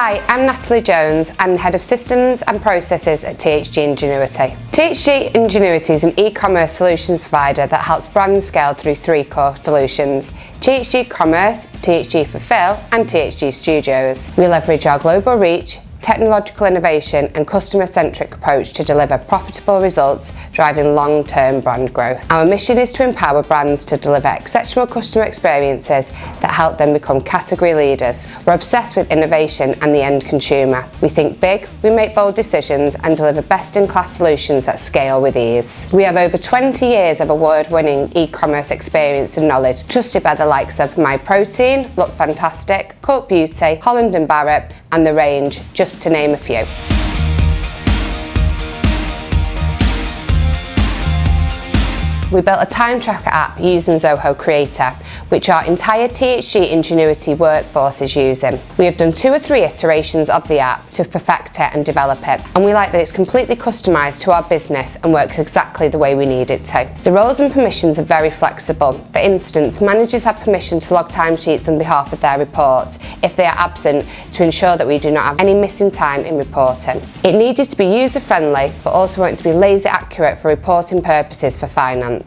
Hi, I'm Natalie Jones. I'm the Head of Systems and Processes at THG Ingenuity. THG Ingenuity is an e-commerce solutions provider that helps brands scale through three core solutions: THG Commerce, THG Fulfill and THG Studios. We leverage our global reach, technological innovation and customer-centric approach to deliver profitable results, driving long-term brand growth. Our mission is to empower brands to deliver exceptional customer experiences that help them become category leaders. We're obsessed with innovation and the end consumer. We think big, we make bold decisions and deliver best-in-class solutions that scale with ease. We have over 20 years of award-winning e-commerce experience and knowledge, trusted by the likes of MyProtein, Look Fantastic, Cult Beauty, Holland & Barrett and The Range, just to name a few. We built a time tracker app using Zoho Creator, which our entire THG Ingenuity workforce is using. We have done 2 or 3 iterations of the app to perfect it and develop it, and we like that it's completely customised to our business and works exactly the way we need it to. The roles and permissions are very flexible. For instance, managers have permission to log timesheets on behalf of their reports if they are absent, to ensure that we do not have any missing time in reporting. It needed to be user-friendly, but also wanted to be laser accurate for reporting purposes for finance.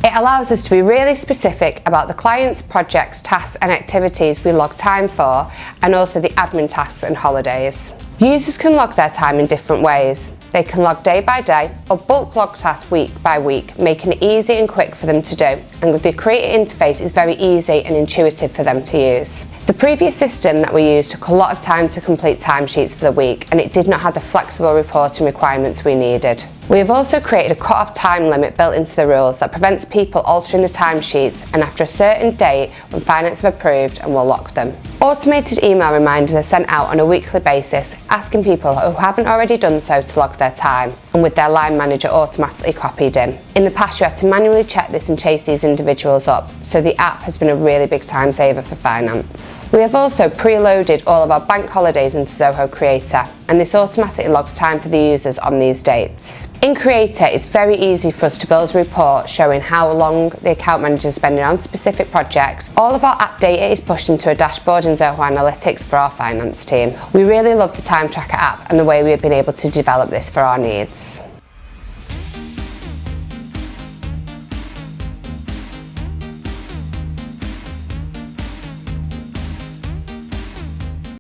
It allows us to be really specific about the clients, projects, tasks and activities we log time for, and also the admin tasks and holidays. Users can log their time in different ways. They can log day by day or bulk log tasks week by week, making it easy and quick for them to do, and the Creator interface is very easy and intuitive for them to use. The previous system that we used took a lot of time to complete timesheets for the week, and it did not have the flexible reporting requirements we needed. We have also created a cut-off time limit built into the rules that prevents people altering the timesheets, and after a certain date when finance have approved, and will lock them. Automated email reminders are sent out on a weekly basis, asking people who haven't already done so to log their time, and with their line manager automatically copied in. In the past, you had to manually check this and chase these individuals up, so the app has been a really big time saver for finance. We have also preloaded all of our bank holidays into Zoho Creator, and this automatically logs time for the users on these dates. In Creator, it's very easy for us to build a report showing how long the account manager is spending on specific projects. All of our app data is pushed into a dashboard in Zoho Analytics for our finance team. We really love the Time Tracker app and the way we have been able to develop this for our needs.